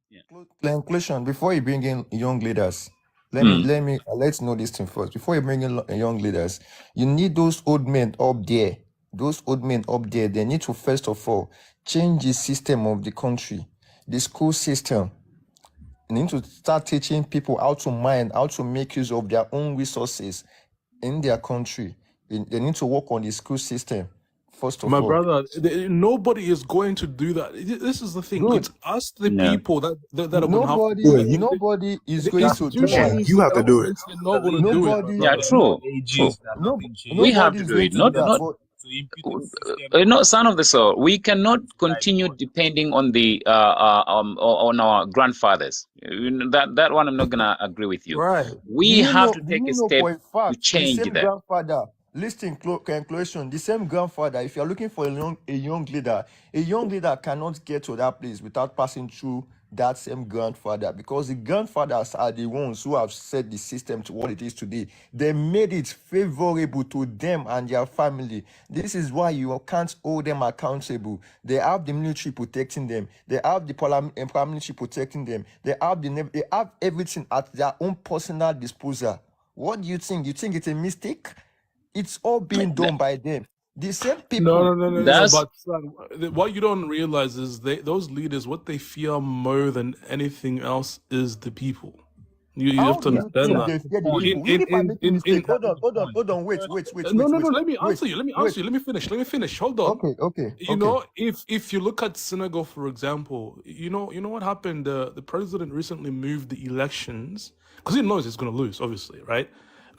Yeah. Inclusion, before you bring in young leaders, let's know this thing first. Before you bring in young leaders, you need those old men up there. Those old men up there, they need to first of all change the system of the country, the school system. They need to start teaching people how to mine, how to make use of their own resources in their country. They need to work on the school system, first of My all. brother, nobody is going to do that. This is the thing. Good. It's us, the No. people, that are going to have to do Nobody, it. nobody is The going to do that. institutions, You the have to do it. governments, they're not going to do it. Nobody, Yeah, true. True. We have nobody to is do going it. to do that. Not But not son of the soul. We cannot continue depending on the on our grandfathers. That one I'm not gonna agree with you. Right. We have to take a step for a to fact, the change same that. grandfather, listen, conclusion, the same grandfather, if you're looking for a young leader cannot get to that place without passing through that same grandfather, because the grandfathers are the ones who have set the system to what it is today. They made it favorable to them and their family. This is why you can't hold them accountable. They have the military protecting them. They have the paramilitary protecting them. They have everything at their own personal disposal. What do you think? You think it's a mistake? It's all being done by them. The same people. No. That's But son, what you don't realize is those leaders, what they fear more than anything else is the people. You How have to do you understand think that. they fear the people? You keep on making mistake. Hold on. Wait. No. Let me answer you. Let me finish. Hold on. Okay. You know, if you look at Senegal, for example, you know what happened. The president recently moved the elections because he knows he's going to lose, obviously, right?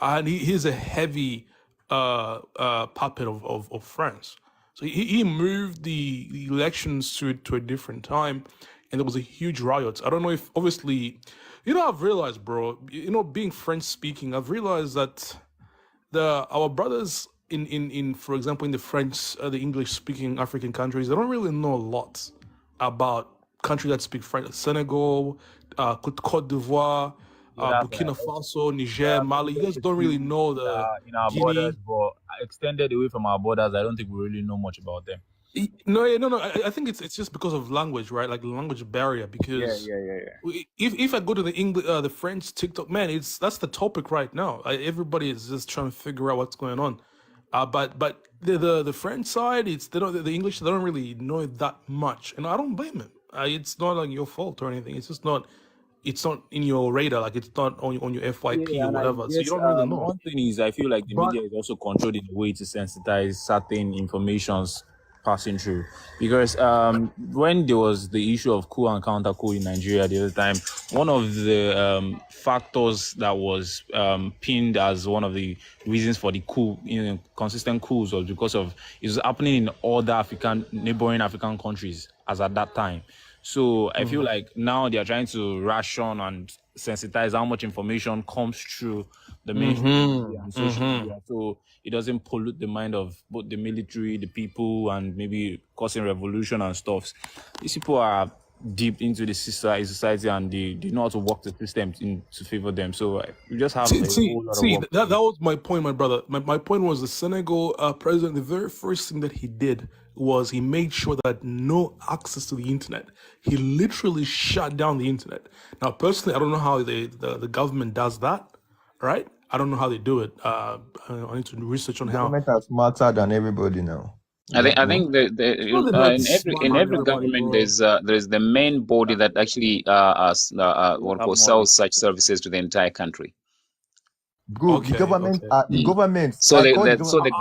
And he's a heavy puppet of France. So he moved the elections to a different time, and there was a huge riot. I don't know if, obviously, I've realized, bro, being French speaking, I've realized that our brothers in for example, in the French, the English speaking African countries, they don't really know a lot about countries that speak French. Senegal, Cote d'Ivoire, Burkina Faso, Niger, Mali. You guys don't really know the in our Guinea. borders, but extended away from our borders, I don't think we really know much about them. No. I think it's just because of language, right? Like the language barrier. Because if I go to the English, the French TikTok, man, that's the topic right now. Everybody is just trying to figure out what's going on. But the French side, the English, they don't really know it that much, and I don't blame them. It's not like your fault or anything. It's just not. It's not in your radar, like it's not on your FYP or whatever. So you don't really know. One thing is, I feel like the media is also controlled in a way to sensitize certain informations passing through. Because when there was the issue of coup and counter coup in Nigeria the other time, one of the factors that was pinned as one of the reasons for the coup, consistent coups, was because of it was happening in other neighboring African countries as at that time. So I feel like now they are trying to ration and sensitize how much information comes through the mainstream media and social media, so it doesn't pollute the mind of both the military, the people, and maybe causing revolution and stuff. These people are deep into the society and they know how to work the system to favor them. So we just have a whole lot of work. That was my point, my brother. My point was the Senegal president, the very first thing that he did was he made sure that no access to the internet. He literally shut down the internet. Now, personally, I don't know how the government does that, right? I don't know how they do it. I need to research on how. Government are smarter than everybody now. I think in every government there's the main body that actually sells such services to the entire country. Good. The government. The government. So they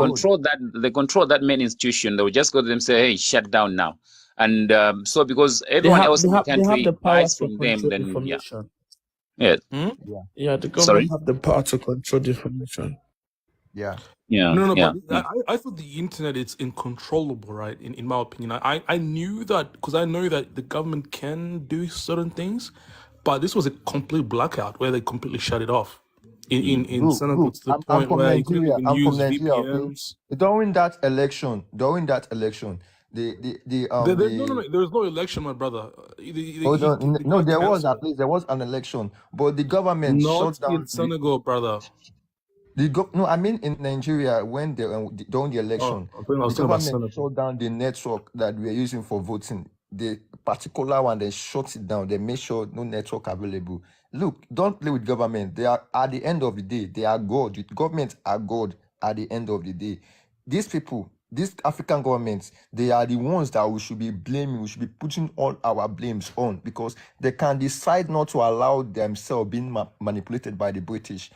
control that main institution. They will just go to them and say, "Hey, shut down now." And so because everyone else in the country buys from them, then the government have the power to control the information. But I thought the internet is uncontrollable, right? In my opinion, I knew that because I know that the government can do certain things, but this was a complete blackout where they completely shut it off. In Senegal, to the point where you couldn't even use VPNs. During that election, there was no election, my brother. There was an election, but the government shut down. In Senegal, brother. I mean in Nigeria, when during the election, the government shut down the network that we are using for voting. They particular one, they shut it down. They make sure no network available. Look, don't play with government. They are at the end of the day, they are God. Governments are God at the end of the day. These people, these African governments, they are the ones that we should be blaming. We should be putting all our blames on because they can decide not to allow themselves being manipulated by the British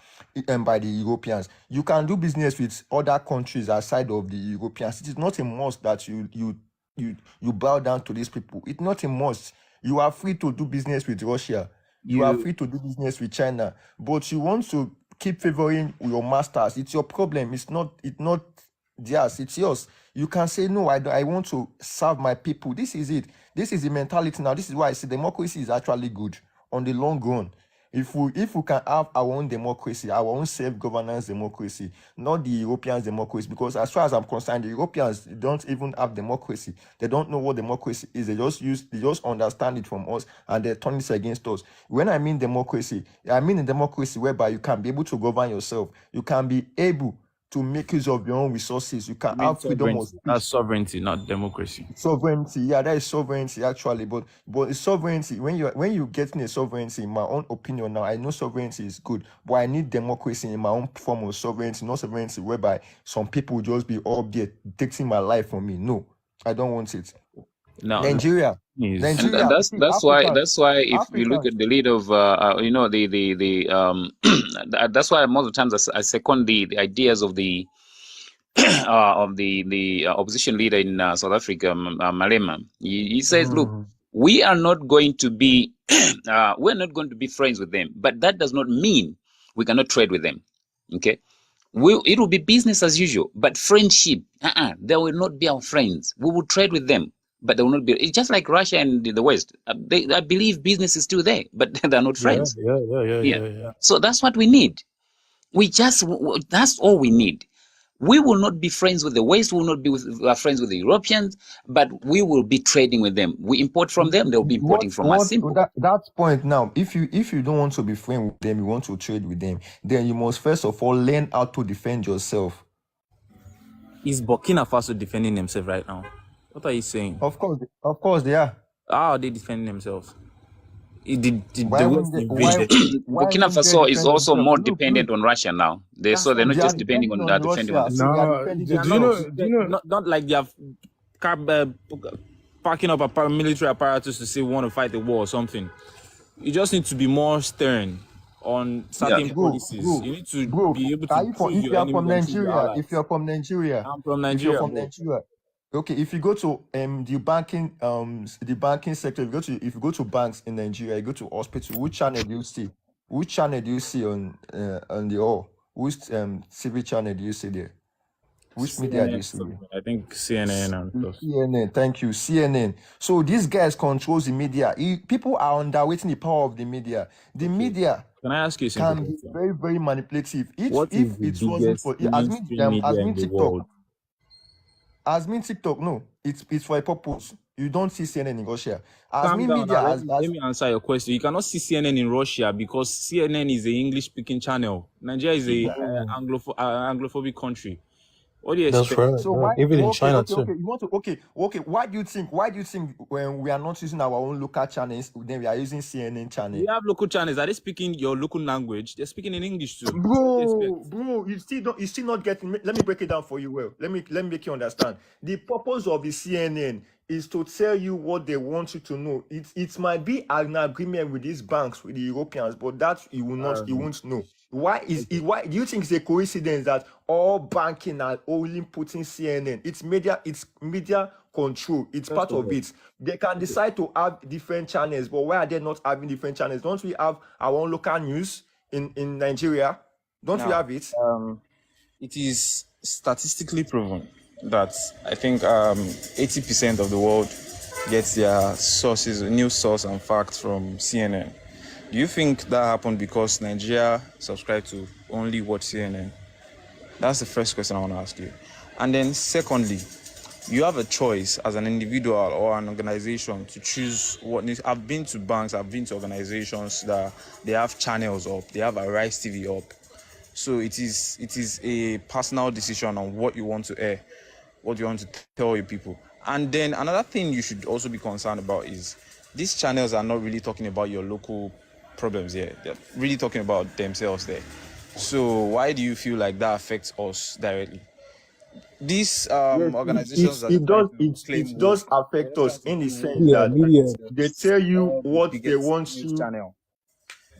and by the Europeans. You can do business with other countries outside of the Europeans. It is not a must that you bow down to these people. It's not a must. You are free to do business with Russia. You are free to do business with China, but you want to keep favoring your masters. It's your problem. It's not theirs. It's yours. You can say no. I want to serve my people. This is it. This is the mentality now. This is why I say democracy is actually good on the long run. If we can have our own democracy, our own self-governance democracy, not the Europeans' democracy, because as far as I'm concerned, the Europeans don't even have democracy. They don't know what democracy is. They just understand it from us and they turn it against us. When I mean democracy, I mean a democracy whereby you can be able to govern yourself. You can be able to make use of your own resources. You can have freedom of speech. That's sovereignty, not democracy. Sovereignty, yeah, that is sovereignty actually. But sovereignty, when you get in a sovereignty, in my own opinion now, I know sovereignty is good, but I need democracy in my own form of sovereignty, not sovereignty whereby some people will just be up there taking my life from me. No, I don't want it. No, Nigeria. Nigeria. That's why if you look at the lead of that's why most of the times I second the ideas of the of the opposition leader in South Africa, Malema. He says, look, we are not going to be friends with them, but that does not mean we cannot trade with them. Okay, it will be business as usual, but friendship, they will not be our friends. We will trade with them, but they will not be. It's just like Russia and the West. I believe business is still there, but they're not friends. Yeah. So that's what we need. That's all we need. We will not be friends with the West. We will not be friends with the Europeans, but we will be trading with them. We import from them; they'll be importing from us. Simple. That point now. If you don't want to be friends with them, you want to trade with them, then you must first of all learn how to defend yourself. Is Burkina Faso defending themselves right now? What are you saying? Of course they are. How are they defending themselves? Burkina Faso is also more dependent on Russia now. They're not just depending on that, defending on do you know? Not like they have packing up a military apparatus to say we want to fight the war or something. You just need to be more stern on certain policies. You need to be able to prove your enemy. If you're from Nigeria, I'm from Nigeria. Okay, if you go to the banking sector, if you go to banks in Nigeria, you go to hospital, which channel do you see? Which channel do you see on the all? Which TV channel do you see there? Which media do you see there? I think CNN and stuff. CNN, thank you, CNN. So these guys controls the media. People are underweighting the power of the media. The media can I ask you something? Can be very, very manipulative. What is the biggest mainstream media in the world? Asmin TikTok, no, it's for a purpose. You don't see CNN in Russia. Asmin media. Let me answer your question. You cannot see CNN in Russia because CNN is an English-speaking channel. Nigeria is a Anglophobic country. What do you expect? That's right. So why, even in China too. Okay. Why do you think when we are not using our own local channels, then we are using CNN channel? We have local channels. Are they speaking your local language? They're speaking in English too. Bro, you still not getting. Let me break it down for you. Well, let me make you understand. The purpose of the CNN is to tell you what they want you to know. It might be an agreement with these banks, with the Europeans, but that you won't know. Why do you think it's a coincidence that all banking are only putting CNN? It's media control. It's part of it. They can decide to have different channels, but why are they not having different channels? Don't we have our own local news in Nigeria? We have it? It is statistically proven that I think 80% of the world gets their sources, news source and facts from CNN. Do you think that happened because Nigeria subscribed to only watch CNN? That's the first question I want to ask you. And then secondly, you have a choice as an individual or an organization to choose what news. I've been to banks, I've been to organizations that they have channels up, they have a Rise TV up. So it is a personal decision on what you want to air, what you want to tell your people. And then another thing you should also be concerned about is these channels are not really talking about your local problems here. They're really talking about themselves there. So why do you feel like that affects us directly? These Yes, organizations that are it trying does to it claim woke, does affect they're not us trying to in the claim woke sense Yeah, that media. they tell you the what they biggest want news you channel.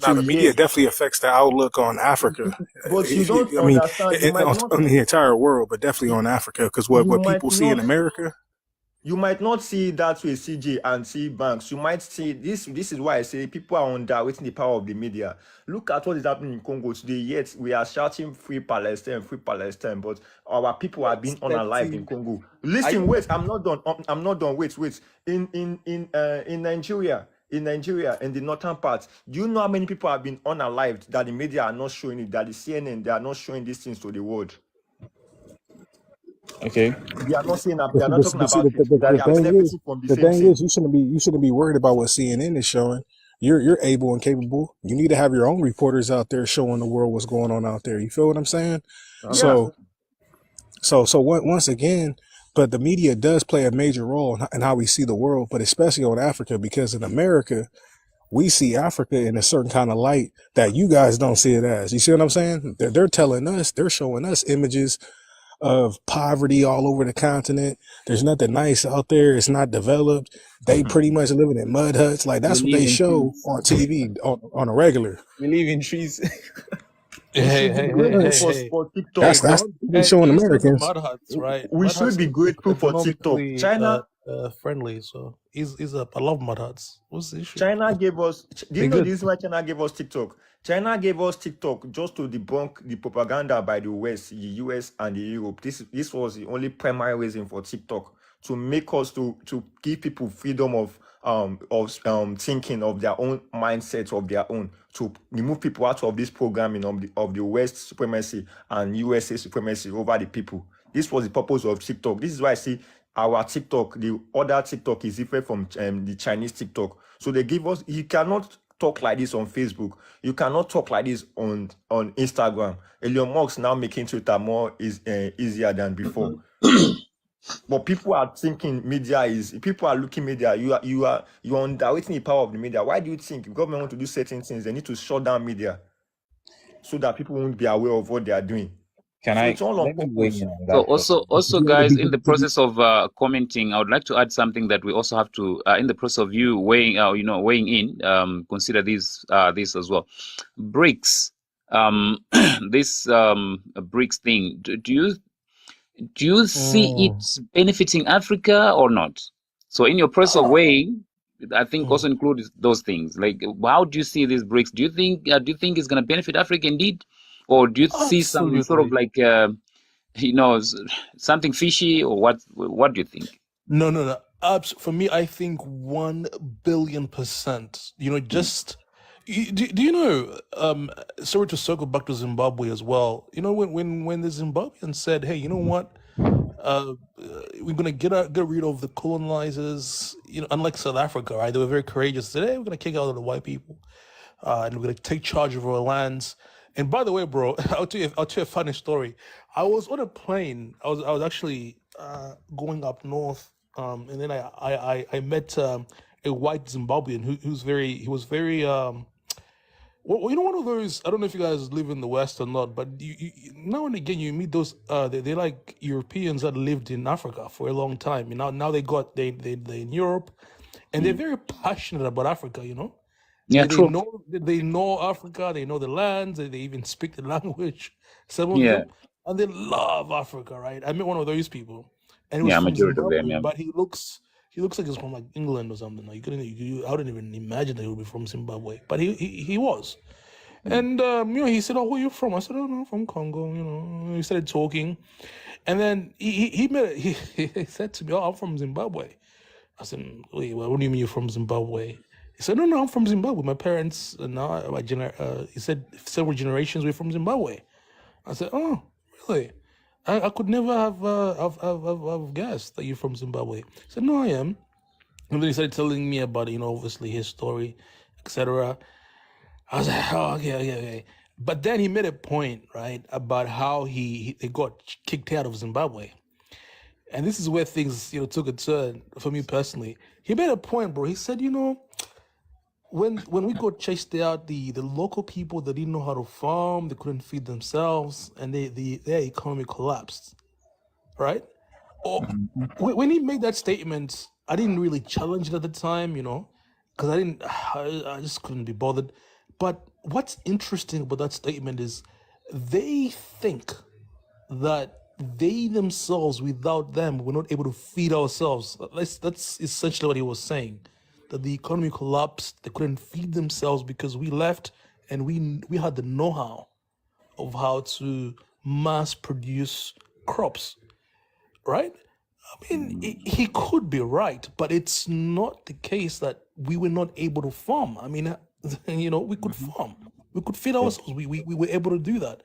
Now, to the hear. media definitely affects the outlook on Africa. But you don't I mean, understand. You might not on the entire world, but definitely on Africa, because you what might people see in not America. you might not see it that way, CJ, and see banks. You might see this. This is why I say people are underrating the power of the media. Look at what is happening in Congo today. Yet we are shouting free Palestine, but our people are being unalived in Perspective. Congo. Are Listen, you wait, I'm not done. I'm not done. Wait. In Nigeria, in the northern part, do you know how many people have been unalived that the media are not showing it? That the CNN they are not showing these things to the world. okay? They are not saying that. They are not But talking see, about it. That the they are thing is, benefiting from the same thing. you shouldn't be worried about what CNN is showing. You're able and capable. You need to have your own reporters out there showing the world what's going on out there. You feel what I'm saying? Yeah. So once again, but the media does play a major role in how we see the world, but especially on Africa, because in America, we see Africa in a certain kind of light that you guys don't see it as. You see what I'm saying? They're telling us, they're showing us images of poverty all over the continent. There's nothing nice out there. It's not developed. They pretty much living in mud huts. Like, We that's what live they in show trees. on TV on a regular. We live in trees. We Hey, should be hey, hey, grateful hey, Yes. hey, for hey! TikTok. That's Don't. what they Hey, showing you said the Americans. mud huts, right? We Mud should huts be is grateful for TikTok. economically friendly, so he's up. I love mud huts. What's the issue? China gave us. Do They're you know the good. reason why China gave us TikTok? China gave us TikTok just to debunk the propaganda by the West, the US, and the Europe. This was the only primary reason for TikTok, to make us to give people freedom of thinking, of their own mindsets, of their own, to remove people out of this programming of the West supremacy and USA supremacy over the people. This was the purpose of TikTok. This is why I see our TikTok, the other TikTok, is different from the Chinese TikTok. So they give us. You cannot talk like this on Facebook. You cannot talk like this on Instagram. Elon Musk now making Twitter more easier than before. But people are thinking people are looking media. You are underrating the power of the media. Why do you think if government want to do certain things, they need to shut down media so that people won't be aware of what they are doing? Can So I it's all on let me weigh purpose. in on So that? also, guys, in the process of commenting, I would like to add something that we also have to, in the process of you weighing in, consider this as well. BRICS, this BRICS thing. Do you see it benefiting Africa or not? So in your process of weighing, I think also include those things. Like, how do you see these BRICS? Do you think it's going to benefit Africa indeed, or do you see some sort of Absolutely. like something fishy, or what? What do you think? No. For me, I think 1,000,000,000%. Just do you know? Sorry to circle back to Zimbabwe as well. When the Zimbabweans said, "Hey, you know what? We're gonna get rid of the colonizers." Unlike South Africa, right? They were very courageous. Said, "Hey, we're gonna kick out the white people, and we're gonna take charge of our lands." And by the way, bro, I'll tell you a funny story. I was on a plane. I was actually going up north, and then I met a white Zimbabwean he was very well, one of those. I don't know if you guys live in the West or not, but now and again you meet those. They like Europeans that lived in Africa for a long time. Now they're in Europe, and they're very passionate about Africa. Yeah, They true. know Africa. They know the lands. They even speak the language. Some of Yeah, them, and they love Africa. Right? I met one of those people, and he was yeah, from majority of them. Zimbabwe, Yeah. but he looks like he's from like England or something. Like I wouldn't even imagine that he would be from Zimbabwe, but he was. And he said, "Oh, where you from?" I said, "Oh, no, I'm from Congo." We started talking, and then he said to me, "Oh, I'm from Zimbabwe." I said, "Wait, what do you mean you're from Zimbabwe?" He said, "No, I'm from Zimbabwe. My parents, he said several generations were from Zimbabwe." I said, "Oh, really? I could never have guessed that you're from Zimbabwe." He said, "No, I am." And then he started telling me about, obviously his story, etc. I was like, "Oh, okay." But then he made a point, right, about how they got kicked out of Zimbabwe. and this is where things took a turn for me personally. He made a point, bro. He said, when we got chased out, the local people that didn't know how to farm, they couldn't feed themselves, and their economy collapsed, right? Or when he made that statement, I didn't really challenge it at the time, because I just couldn't be bothered. But what's interesting about that statement is they think that they themselves, without them, were not able to feed ourselves. That's essentially what he was saying. That the economy collapsed, they couldn't feed themselves because we left, and we had the know-how of how to mass produce crops, right? I mean, he could be right, but it's not the case that we were not able to farm. I mean, we could farm, we could feed ourselves. We were able to do that.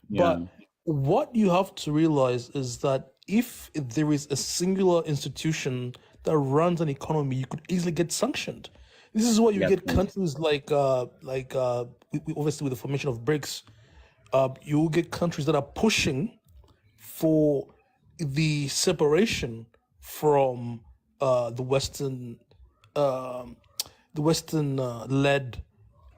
But what you have to realize is that if there is a singular institution that runs an economy, you could easily get sanctioned. This is why you get countries like obviously with the formation of BRICS, you will get countries that are pushing for the separation from the Western led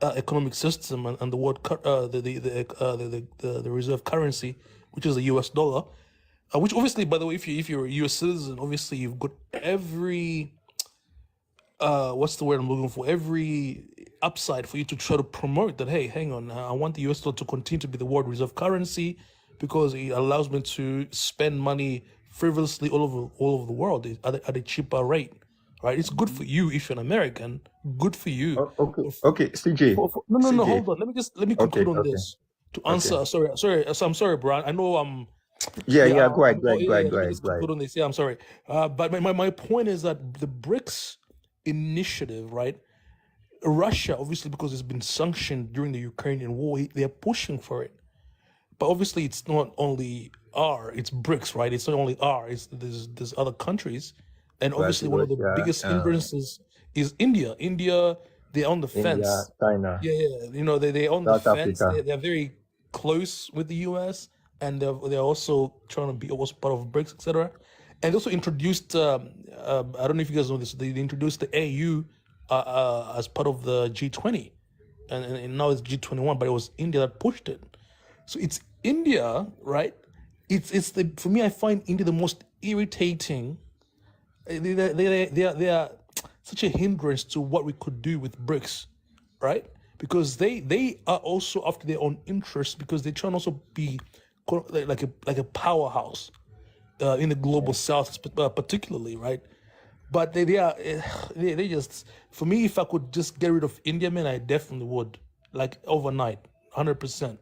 economic system and the world the reserve currency, which is the US dollar, which obviously, by the way, if you're a US citizen, obviously you've got every what's the word I'm looking for? Every upside for you to try to promote that. Hey, hang on, I want the US dollar to continue to be the world reserve currency because it allows me to spend money frivolously all over the world at a cheaper rate. Right, it's good for you if you're an American. Good for you. Okay, CJ. No, hold on. Let me conclude on this to answer. Sorry. I'm sorry, Brian. I know I'm. Yeah. Go ahead. Let me just conclude on this. Yeah, I'm sorry. But my point is that the BRICS initiative, right? Russia, obviously, because it's been sanctioned during the Ukrainian war, they're pushing for it. But obviously, it's not only it's BRICS, right? It's not only there's other countries. And obviously, one of the biggest hindrances is India. India, they're on the fence. China. Yeah. They're on the South fence. Africa. They're very close with the US, and they're also trying to be also part of BRICS, etc. And they also introduced. I don't know if you guys know this. They introduced the AU as part of the G20, and now it's G21. But it was India that pushed it. So it's India, right? For me, I find India the most irritating. They are such a hindrance to what we could do with BRICS, right? Because they are also after their own interests because they try and also be like a powerhouse in the global south, particularly, right? But they just, for me, if I could just get rid of India, man, I definitely would, like overnight, 100%.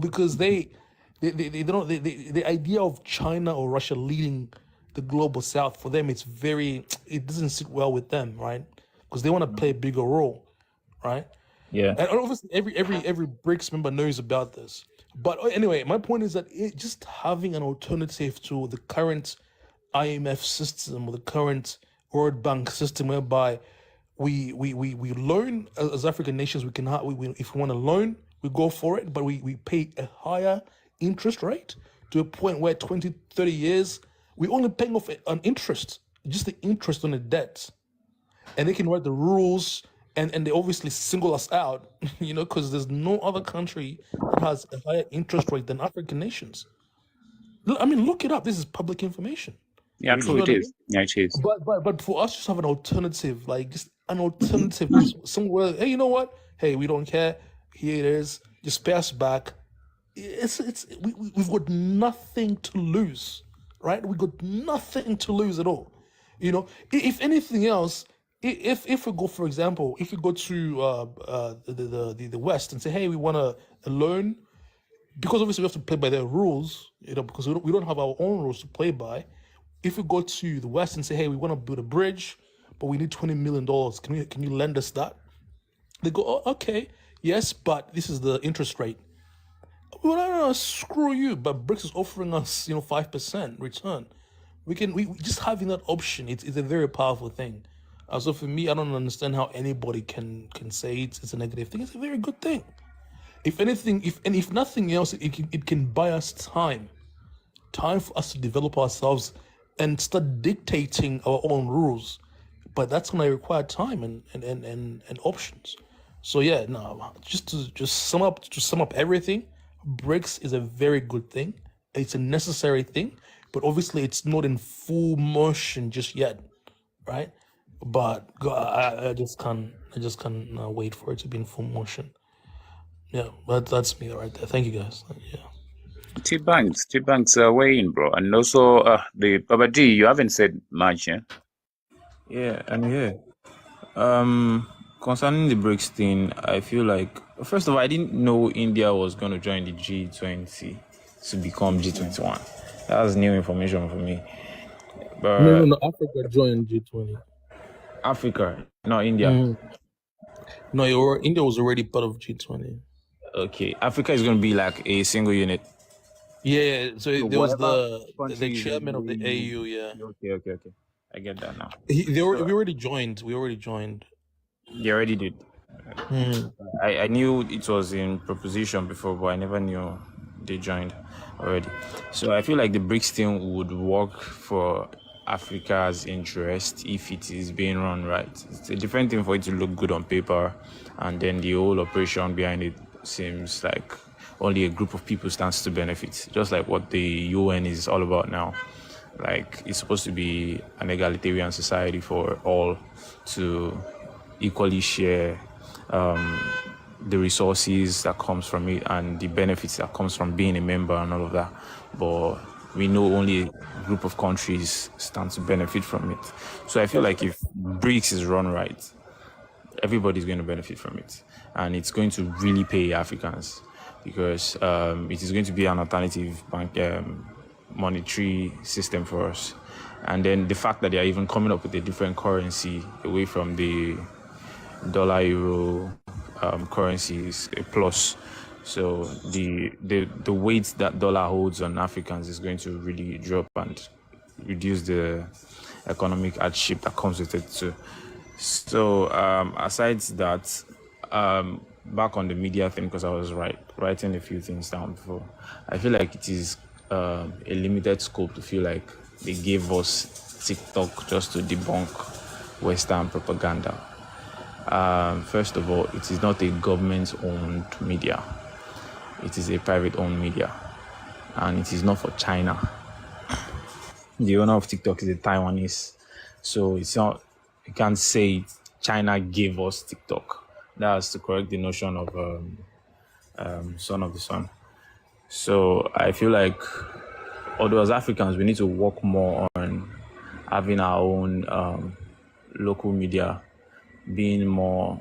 Because they don't the idea of China or Russia leading the global south, for them it doesn't sit well with them, right? Because they want to play a bigger role, right? Yeah. And obviously every BRICS member knows about this. But anyway, my point is that just having an alternative to the current IMF system or the current World Bank system, whereby we loan as African nations, we if we want to loan, we go for it, but we pay a higher interest rate to a point where 20, 30 years, we're only paying off an interest, just the interest on the debt. And they can write the rules, and they obviously single us out, because there's no other country that has a higher interest rate than African nations. I mean, look it up. This is public information. Yeah, true, it is. Yeah, it is. But for us to have an alternative, like just an alternative somewhere, hey, you know what? Hey, we don't care. Here it is. Just pay us back. We've got nothing to lose, right? We got nothing to lose at all. If anything else, if we go, for example, if we go to the West and say, hey, we want a loan, because obviously we have to play by their rules, because we don't have our own rules to play by. If we go to the West and say, hey, we want to build a bridge, but we need $20 million, can you lend us that? They go, oh, okay, yes, but this is the interest rate. Well, no, screw you. But BRICS is offering us, 5% return. We just having that option. It's a very powerful thing. So for me, I don't understand how anybody can say it's a negative thing. It's a very good thing. If anything, if nothing else, it can buy us time for us to develop ourselves and start dictating our own rules. But that's gonna require time and options. So yeah, no, to sum up everything, BRICS is a very good thing. It's a necessary thing, but obviously it's not in full motion just yet, right? But I just can't wait for it to be in full motion. Yeah, that's me right there. Thank you guys. Yeah. T-Banks way in, bro. And also, the Baba G, you haven't said much, yeah? Yeah, I'm here. Concerning the BRICS thing, I feel like, first of all, I didn't know India was going to join the G20 to become G21. That was new information for me. But No. Africa joined G20. Africa, not India. No, India was already part of G20. Okay, Africa is going to be like a single unit. Yeah, so there was the country is chairman of the in- AU. Yeah, Okay. I get that now. we already joined. They already did. I knew it was in proposition before, but I never knew they joined already. So I feel like the BRICS thing would work for Africa's interest if it is being run right. It's a different thing for it to look good on paper, and then the whole operation behind it seems like only a group of people stands to benefit, just like what the UN is all about now. Like, it's supposed to be an egalitarian society for all to equally share the resources that comes from it and the benefits that comes from being a member and all of that. But we know only a group of countries stand to benefit from it. So I feel like if BRICS is run right, everybody's going to benefit from it. And it's going to really pay Africans because it is going to be an alternative bank monetary system for us. And then the fact that they are even coming up with a different currency away from the dollar euro currency is a plus. So the weight that dollar holds on Africans is going to really drop and reduce the economic hardship that comes with it too. So aside that, back on the media thing, because I was writing a few things down before, I feel like it is a limited scope to feel like they gave us TikTok just to debunk Western propaganda. First of all, it is not a government-owned media. It is a private-owned media, and it is not for China. The owner of TikTok is a Taiwanese, so it's not. You can't say China gave us TikTok. That's to correct the notion of son of the sun. So I feel like, although as Africans we need to work more on having our own local media, being more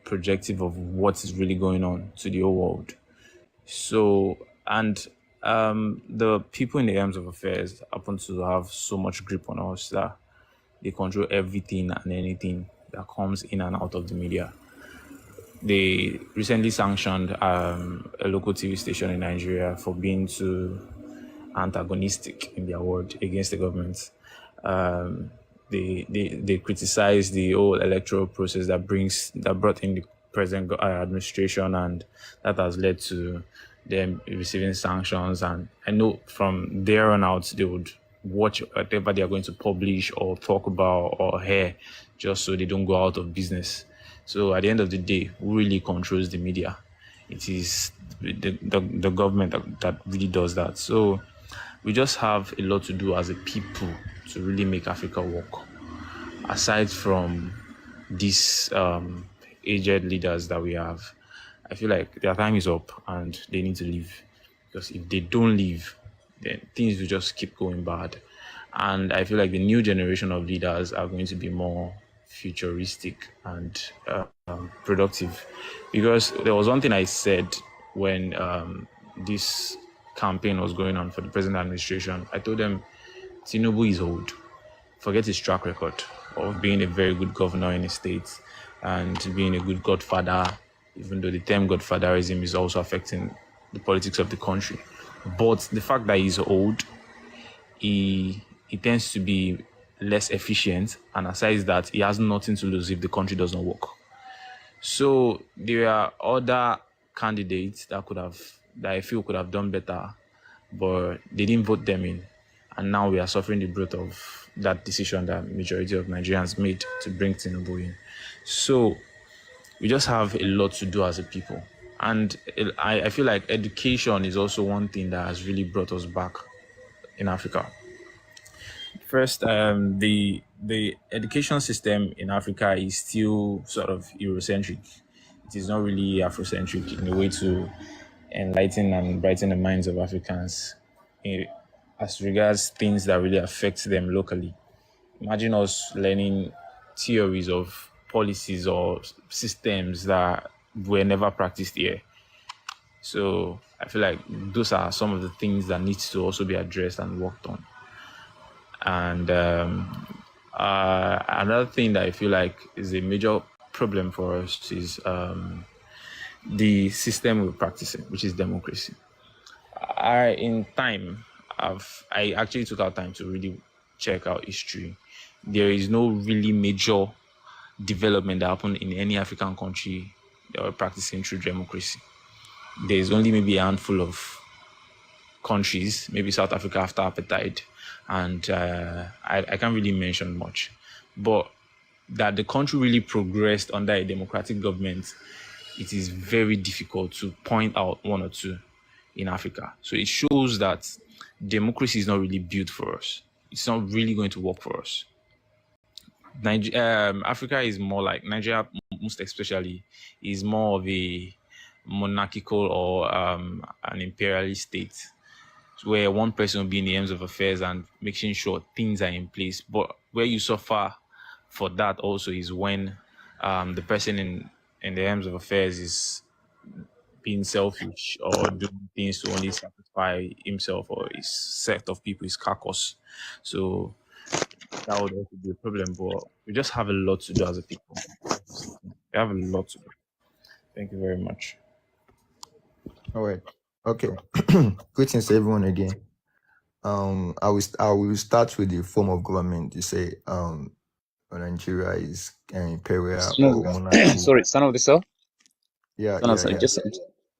projective of what is really going on to the whole world. So, and the people in the arms of affairs happen to have so much grip on us that they control everything and anything that comes in and out of the media. They recently sanctioned a local TV station in Nigeria for being too antagonistic in their word against the government. They criticized the whole electoral process that brought in the present administration, and that has led to them receiving sanctions. And I know from there on out they would watch whatever they are going to publish or talk about or hear, just so they don't go out of business. So at the end of the day, who really controls the media? It is the government that really does that. So we just have a lot to do as a people to really make Africa work. Aside from these aged leaders that we have, I feel like their time is up and they need to leave. Because if they don't leave, then things will just keep going bad. And I feel like the new generation of leaders are going to be more futuristic and productive. Because there was one thing I said when this campaign was going on for the present administration. I told them, Tinubu is old. Forget his track record of being a very good governor in a state and being a good godfather, even though the term godfatherism is also affecting the politics of the country. But the fact that he's old, he tends to be less efficient, and aside that, he has nothing to lose if the country does not work. So there are other candidates that I feel could have done better, but they didn't vote them in. And now we are suffering the brunt of that decision that majority of Nigerians made to bring Tinubu in. So we just have a lot to do as a people. And I feel like education is also one thing that has really brought us back in Africa. First, the education system in Africa is still sort of Eurocentric. It is not really Afrocentric in a way to enlighten and brighten the minds of Africans as regards things that really affect them locally. Imagine us learning theories of policies or systems that were never practiced here. So I feel like those are some of the things that needs to also be addressed and worked on. And another thing that I feel like is a major problem for us is the system we're practicing, which is democracy. I actually took out time to really check out history. There is no really major development that happened in any African country that were practicing true democracy. There's only maybe a handful of countries, maybe South Africa after apartheid, and I can't really mention much. But that the country really progressed under a democratic government, it is very difficult to point out one or two in Africa. So it shows that democracy is not really built for us. It's not really going to work for us. Africa is more like, Nigeria most especially, is more of a monarchical or an imperialist state, where one person will be in the hands of affairs and making sure things are in place. But where you suffer for that also is when the person in the hands of affairs is being selfish or doing things to only satisfy himself or his set of people, his carcass. So that would also be a problem. But we just have a lot to do as a people. We have a lot to do. Thank you very much. All right. Okay. Greetings to everyone again. I will start with the form of government. You say Nigeria is imperial or monarchy. Sorry, son of the cell. Yeah, No, yeah, sorry, yeah.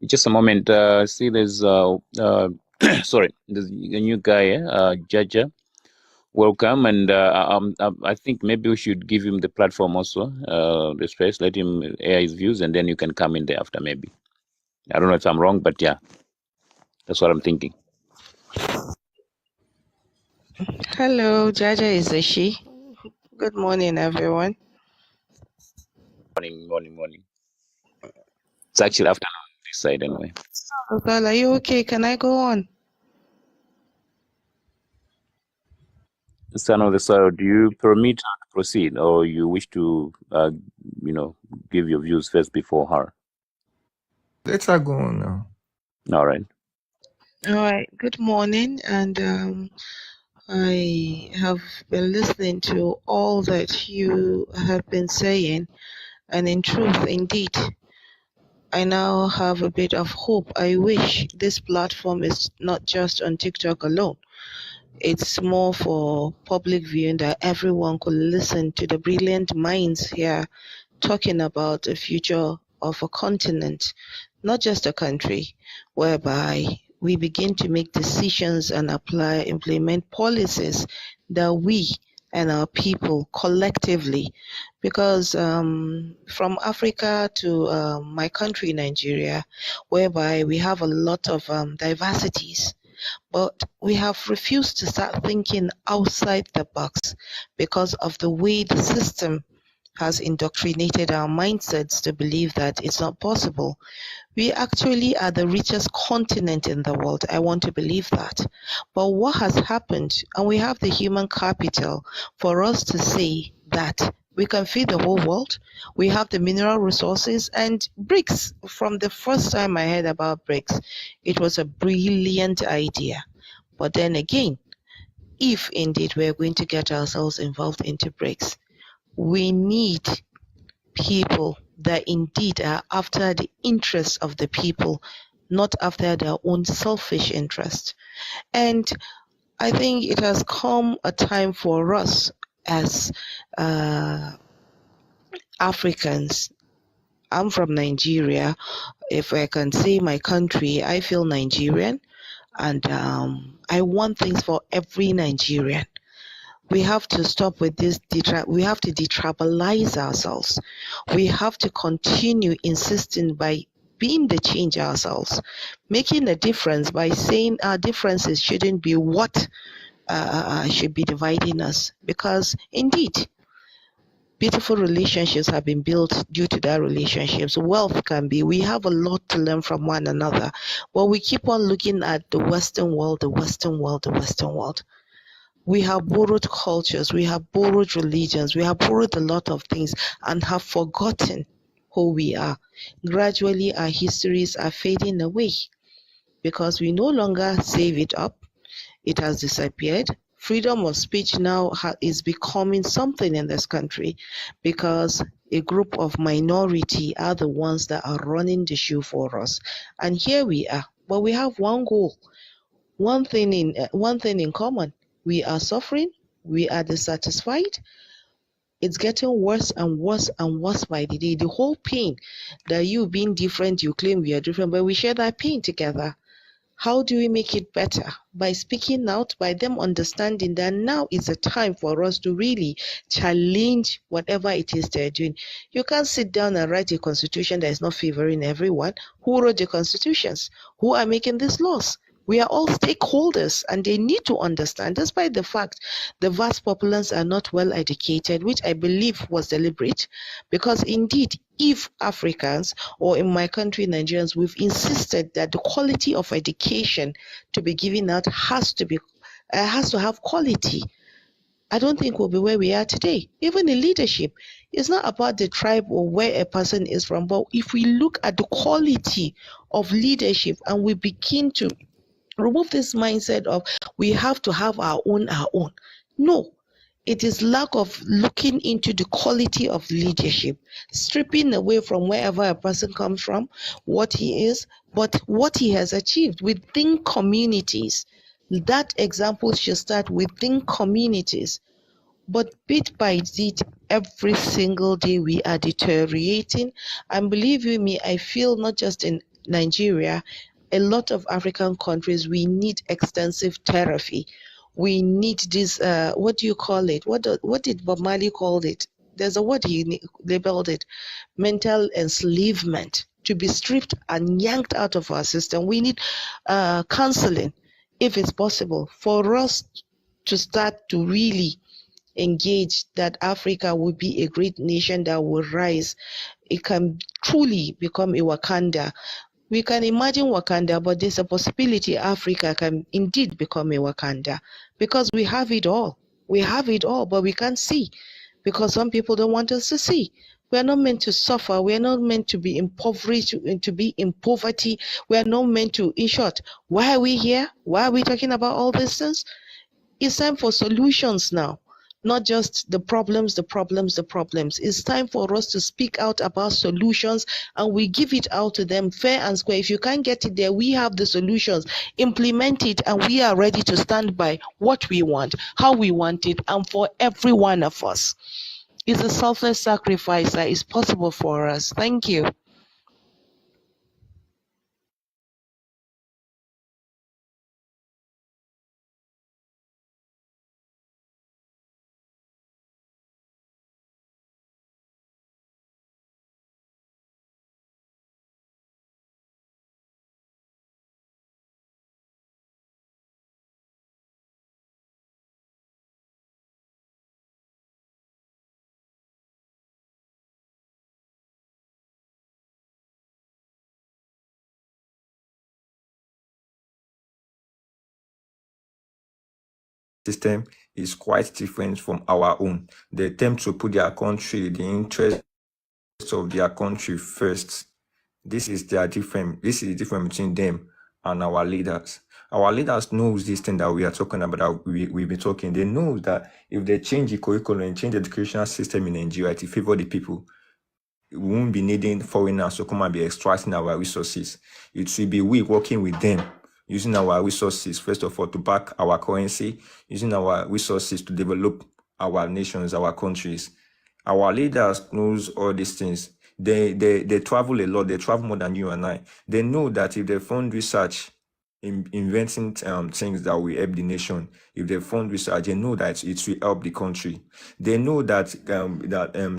just a moment. See, there's sorry, there's a new guy, Jaja. Welcome, and I think maybe we should give him the platform also, the space. Let him air his views, and then you can come in there after. Maybe I don't know if I'm wrong, but yeah, that's what I'm thinking. Hello, Jaja is a she. Good morning, everyone. Morning. It's actually afternoon on this side anyway. Well, are you okay? Can I go on? Son of the soil, do you permit her to proceed, or you wish to, give your views first before her? Let her go on now. All right. All right. Good morning, and I have been listening to all that you have been saying, and in truth, indeed, I now have a bit of hope. I wish this platform is not just on TikTok alone. It's more for public viewing, that everyone could listen to the brilliant minds here talking about the future of a continent, not just a country, whereby we begin to make decisions and implement policies that we and our people collectively, because from Africa to my country, Nigeria, whereby we have a lot of diversities, but we have refused to start thinking outside the box because of the way the system has indoctrinated our mindsets to believe that it's not possible. We actually are the richest continent in the world. I want to believe that. But what has happened, and we have the human capital for us to say that we can feed the whole world. We have the mineral resources and BRICS. From the first time I heard about BRICS, it was a brilliant idea. But then again, if indeed we're going to get ourselves involved into BRICS, we need people that indeed are after the interests of the people, not after their own selfish interest. And I think it has come a time for us as Africans. I'm from Nigeria. If I can say my country, I feel Nigerian. And I want things for every Nigerian. We have to stop with this. We have to detribalize ourselves. We have to continue insisting by being the change ourselves, making a difference by saying our differences shouldn't be what should be dividing us. Because indeed, beautiful relationships have been built due to that relationships. Wealth can be. We have a lot to learn from one another. But we keep on looking at the Western world, the Western world, the Western world. We have borrowed cultures, we have borrowed religions, we have borrowed a lot of things and have forgotten who we are. Gradually, our histories are fading away because we no longer save it up. It has disappeared. Freedom of speech now is becoming something in this country because a group of minority are the ones that are running the show for us. And here we are, but we have one goal, one thing in common. We are suffering, we are dissatisfied. It's getting worse and worse and worse by the day. The whole pain that you being different, you claim we are different, but we share that pain together. How do we make it better? By speaking out, by them understanding that now is a time for us to really challenge whatever it is they're doing. You can't sit down and write a constitution that is not favoring everyone. Who wrote the constitutions? Who are making these laws? We are all stakeholders and they need to understand, despite the fact the vast populace are not well educated, which I believe was deliberate, because indeed, if Africans, or in my country, Nigerians, we've insisted that the quality of education to be given out has to have quality, I don't think we'll be where we are today. Even in leadership, it's not about the tribe or where a person is from, but if we look at the quality of leadership and we begin to remove this mindset of we have to have our own. No, it is lack of looking into the quality of leadership, stripping away from wherever a person comes from, what he is, but what he has achieved within communities. That example should start within communities. But bit by bit, every single day we are deteriorating. And believe you me, I feel not just in Nigeria, a lot of African countries, we need extensive therapy. We need this, what do you call it? What did Bob Marley call it? There's a word he labeled it, mental enslavement, to be stripped and yanked out of our system. We need counseling, if it's possible, for us to start to really engage that Africa will be a great nation that will rise. It can truly become a Wakanda. We can imagine Wakanda, but there's a possibility Africa can indeed become a Wakanda because we have it all. We have it all, but we can't see because some people don't want us to see. We are not meant to suffer. We are not meant to be impoverished, to be in poverty. We are not meant to, in short, why are we here? Why are we talking about all these things? It's time for solutions now. Not just the problems. It's time for us to speak out about solutions and we give it out to them fair and square. If you can't get it there, we have the solutions. Implement it and we are ready to stand by what we want, how we want it, and for every one of us. It's a selfless sacrifice that is possible for us. Thank you. System is quite different from our own. They attempt to put their country, the interests of their country first. This is the difference between them and our leaders. Our leaders knows this thing that we are talking about, that we've been talking. They know that if they change the curriculum and change the educational system in Nigeria to favor the people, we won't be needing foreigners to come and be extracting our resources. It will be we working with them, using our resources, first of all, to back our currency, using our resources to develop our nations, our countries. Our leaders knows all these things. They travel a lot. They travel more than you and I. They know that if they fund research inventing things that will help the nation. If they fund research, they know that it will help the country. They know that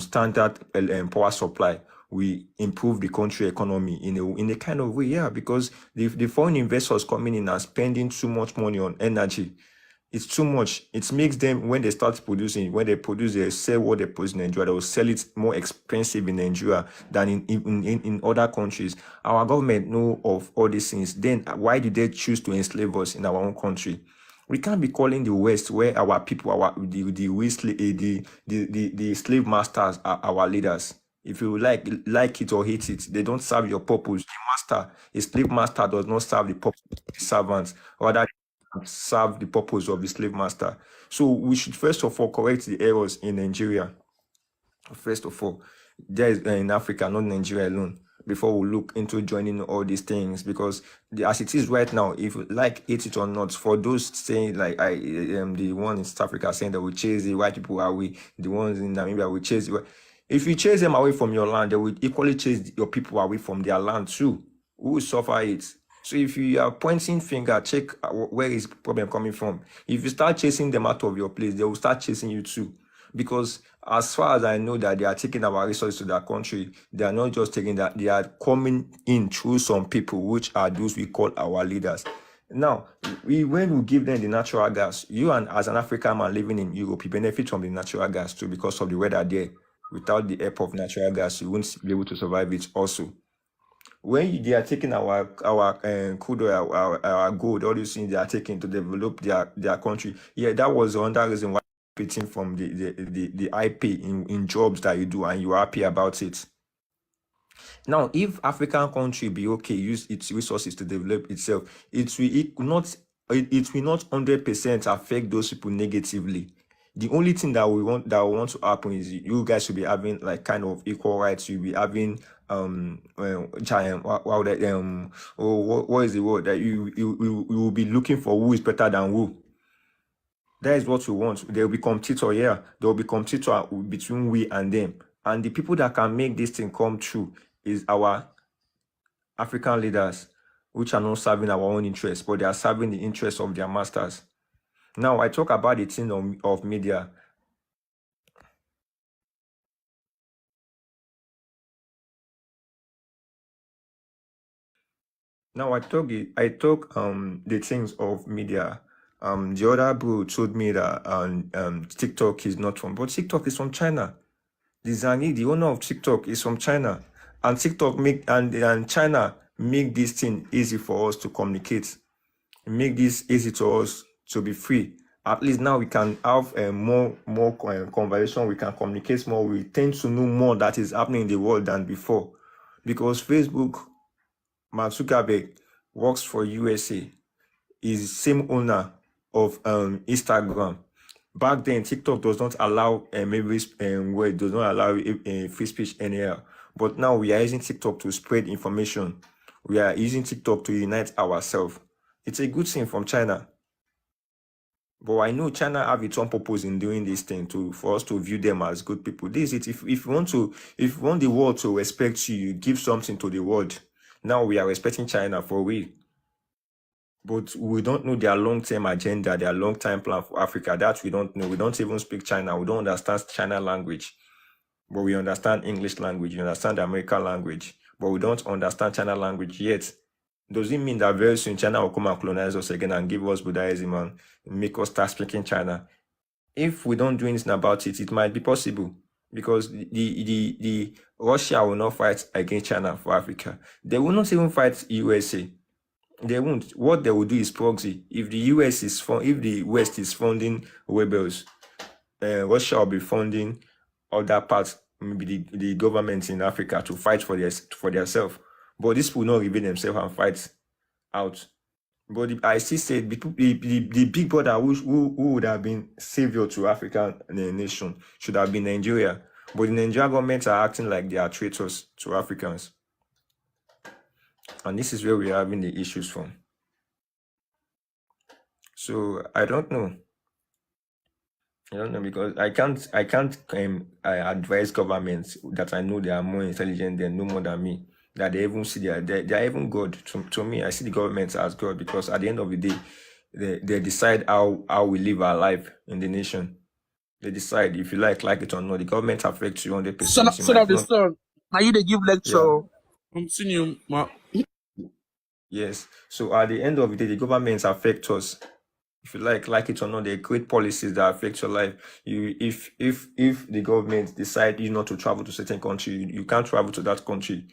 standard power supply will improve the country economy in a kind of way, yeah, because the foreign investors coming in and spending too much money on energy. It's too much. It makes them, when they start producing, when they produce, they sell what they produce in Nigeria, they will sell it more expensive in Nigeria than in other countries. Our government know of all these things. Then why did they choose to enslave us in our own country? We can't be calling the West, where our people, the slave masters are our leaders. If you like it or hate it, they don't serve your purpose. A slave master does not serve the purpose of the servants, rather serve the purpose of the slave master. So we should first of all correct the errors in Nigeria. First of all, there is in Africa, not Nigeria alone, before we look into joining all these things. Because as it is right now, if you like it or not, for those saying like the one in South Africa saying that we chase the white people away, the ones in Namibia we chase the, if you chase them away from your land, they will equally chase your people away from their land too. Who will suffer it? So if you are pointing finger, check where is the problem coming from. If you start chasing them out of your place, they will start chasing you too. Because as far as I know that they are taking our resources to their country, they are not just taking that, they are coming in through some people, which are those we call our leaders. Now, when we give them the natural gas, you and as an African man living in Europe, you benefit from the natural gas too because of the weather there. Without the help of natural gas, you won't be able to survive it also. When they are taking our crude oil, our gold, all these things they are taking to develop their country. Yeah, that was another reason why benefiting from the IP in jobs that you do and you're happy about it. Now, if African country be okay, use its resources to develop itself, it will not 100% affect those people negatively. The only thing that we want to happen is you guys should be having like kind of equal rights. You'll be having what is the word that you will be looking for who is better than who. That is what we want. There will be competitor here. There will be competitor between we and them. And the people that can make this thing come true is our African leaders, which are not serving our own interests, but they are serving the interests of their masters. Now, I talk about the thing of media. Now, I talk the things of media. The other bro told me that TikTok is not from, but TikTok is from China. The Zhang, the owner of TikTok, is from China, and TikTok and China make this thing easy for us to communicate. Make this easy to us to be free. At least now we can have more conversation. We can communicate more. We tend to know more that is happening in the world than before, because Facebook, Mark Zuckerberg works for USA, is same owner of Instagram. Back then, TikTok does not allow does not allow free speech anyhow. But now we are using TikTok to spread information. We are using TikTok to unite ourselves. It's a good thing from China. But I know China have its own purpose in doing this thing for us to view them as good people. This is it. If you want the world to respect you, you give something to the world. Now we are respecting China for real. But we don't know their long-term agenda, their long-term plan for Africa. That we don't know. We don't even speak China. We don't understand China language. But we understand English language. We understand the American language. But we don't understand China language yet. Does it mean that very soon China will come and colonize us again and give us Buddhism and make us start speaking China? If we don't do anything about it, it might be possible. Because the Russia will not fight against China for Africa. They will not even fight USA. They won't. What they will do is proxy. If the West is funding rebels, Russia will be funding other parts, maybe the governments in Africa, to fight for themselves. But this will not reveal themselves and fight out. But I still say the big brother who would have been savior to African nation should have been Nigeria. But the Nigerian government are acting like they are traitors to Africans. And this is where we are having the issues from. So I don't know. Because I can't advise governments that I know they are more intelligent than no more than me. that they even see they are even God. To me, I see the government as God, because at the end of the day, they decide how we live our life in the nation. They decide if you like it or not. The government affects you 100%. Son of the son. Now you they give lecture. Yeah. Continue. Yes. So at the end of the day, the governments affect us. If you like it or not, they create policies that affect your life. If the government decide you not to travel to certain country, you can't travel to that country.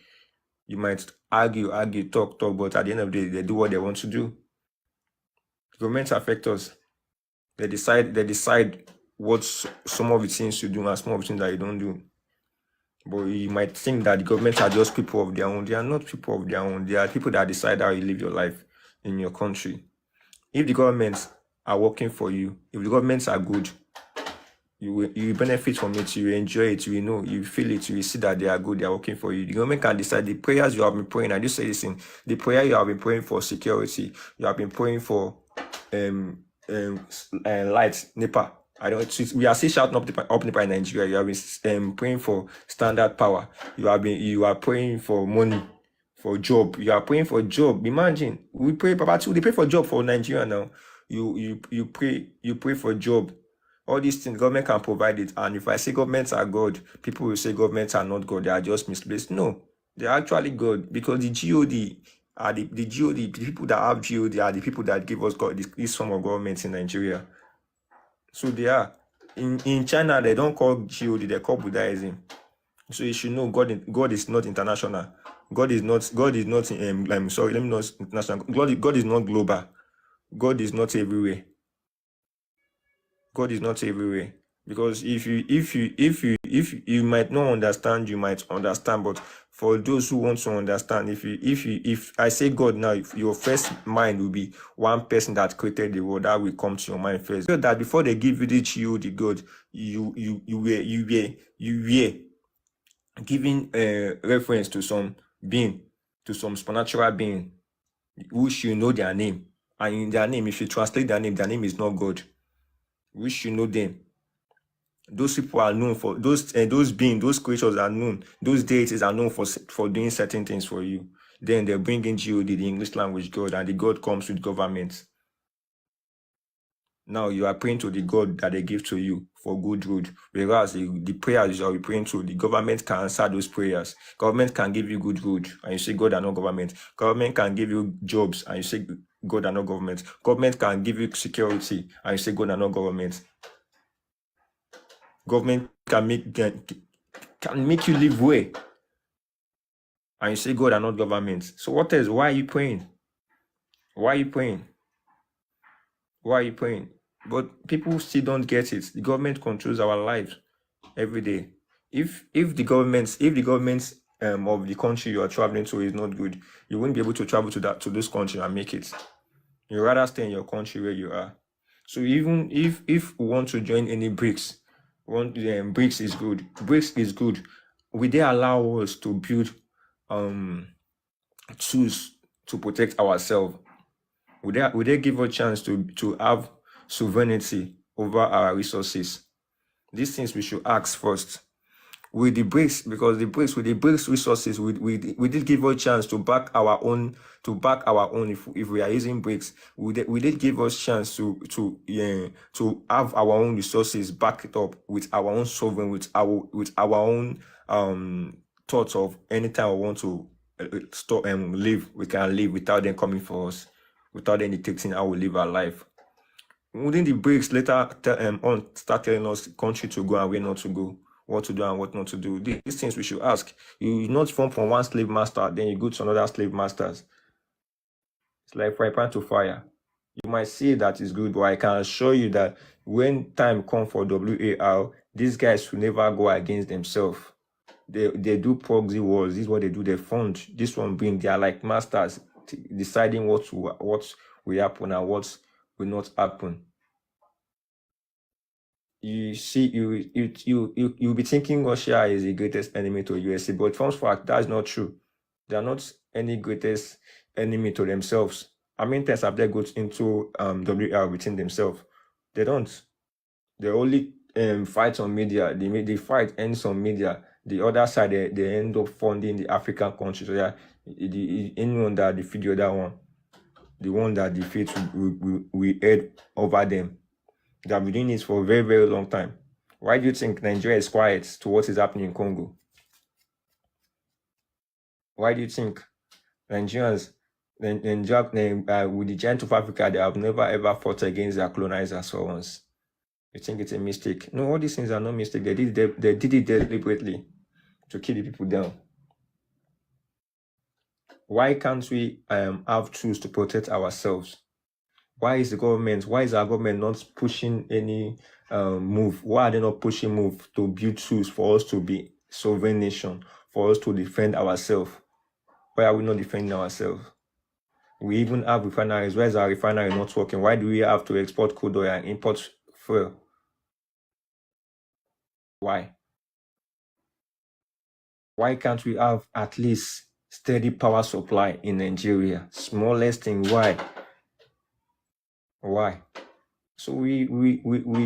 You might argue, talk, but at the end of the day, they do what they want to do. The governments affect us. They decide what some of the things you do and some of the things that you don't do. But you might think that the governments are just people of their own. They are not people of their own. They are people that decide how you live your life in your country. If the governments are working for you, if the governments are good, you benefit from it, you enjoy it, you know, you feel it, you see that they are good, they are working for you. The government can decide the prayers you have been praying. I just say this thing, the prayer you have been praying for security, you have been praying for lights, NEPA. We are still shouting up NEPA in Nigeria. You have been praying for standard power. You are praying for money, for job. You are praying for job. Imagine, we pray, Papa too. They pray for job for Nigeria now. You pray for job. All these things, government can provide it. And if I say governments are God, people will say governments are not God. They are just misplaced. No, they are actually God, because the GOD are the GOD. The people that have GOD are the people that give us God, this form of government in Nigeria. So they are. In China, they don't call GOD, they call Buddhism. So you should know God is not international. God is not international. God is not global. God is not everywhere. God is not everywhere. Because if you might not understand, you might understand. But for those who want to understand, if I say God now, your first mind will be one person that created the world. That will come to your mind first. So that before they give you the God, you were giving reference to some being, to some supernatural being, which you know their name. And in their name, if you translate their name is not God. Which you know them. Those people are known for those beings, those creatures are known, those deities are known for doing certain things for you. Then they bring in GOD, the English language God, and the God comes with government. Now you are praying to the God that they give to you for good road. Whereas the prayers you are praying to, the government can answer those prayers. Government can give you good road, and you say God and not government. Government can give you jobs, and you say God and not government. Government can give you security, and you say God and not government. Government can make you live well, and you say God and not government. So what else? Why are you praying? Why are you praying? Why are you praying? But people still don't get it. The government controls our lives every day. If the government of the country you are traveling to is not good, you won't be able to travel to this country and make it. You rather stay in your country where you are. So even if we want to join any BRICS, BRICS is good. BRICS is good. Will they allow us to build tools to protect ourselves? Would they give us a chance to have sovereignty over our resources? These things we should ask first. With the BRICS, because with the BRICS resources, we did give us a chance to back our own. If we are using BRICS, we did give us chance to have our own resources backed up with our own sovereign, with our own thoughts of anytime we want to stop and live, we can live without them coming for us, without them dictating how we live our life. Wouldn't the BRICS later start telling us country to go and where not to go, what to do and what not to do? These things we should ask. You not form from one slave master, then you go to another slave masters. It's like fry pan to fire. You might say that is good, but I can assure you that when time comes for WAR, these guys will never go against themselves. They do proxy wars. This is what they do. They fund this one being. They are like masters deciding what will happen and what will not happen. You see, you'll be thinking Russia is the greatest enemy to USA, but from fact, that's not true. They are not any greatest enemy to themselves. How many times have they got into WR within themselves? They don't. They only fight on media. They fight ends on media. the other side, they end up funding the African countries. So yeah, anyone that defeat the other one, the one that defeats we head over them. They have been doing this for a very, very long time. Why do you think Nigeria is quiet to what is happening in Congo? Why do you think Nigerians, with the giant of Africa, they have never ever fought against their colonizers for once? You think it's a mistake? No, all these things are no mistake. They did it deliberately to keep the people down. Why can't we have tools to protect ourselves? Why is our government not pushing any move? Why are they not pushing move to build tools for us to be sovereign nation, for us to defend ourselves? Why are we not defending ourselves? We even have refineries. Why is our refinery not working? Why do we have to export crude oil and import fuel? Why? Why can't we have at least steady power supply in Nigeria? Smallest thing. Why? Why? So we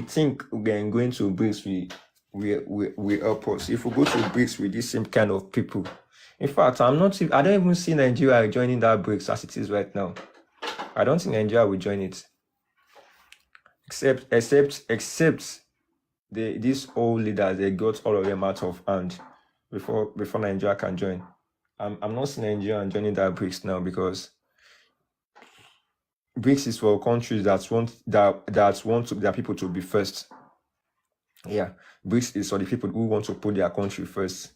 think going to BRICS we help us. If we go to BRICS with this same kind of people, in fact, I don't even see Nigeria joining that BRICS as it is right now. I don't think Nigeria will join it, except these old leaders, they got all of them out of hand before Nigeria can join. I'm not seeing Nigeria joining that BRICS now, because BRICS is for countries that want their people to be first. Yeah, BRICS is for the people who want to put their country first.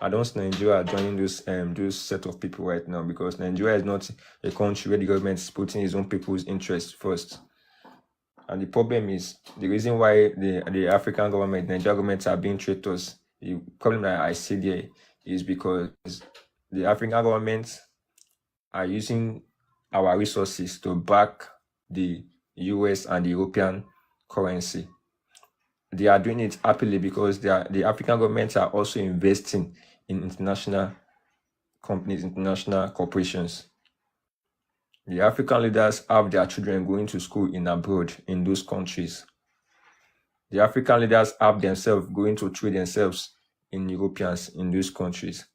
I don't see Nigeria joining those set of people right now, because Nigeria is not a country where the government is putting its own people's interests first. And the problem is, the reason why the African government, Nigerian governments are being traitors, the problem that I see there is because the African governments are using our resources to back the US and the European currency. They are doing it happily because the African governments are also investing in international companies, international corporations. The African leaders have their children going to school abroad in those countries. The African leaders have themselves going to trade themselves in Europeans in those countries.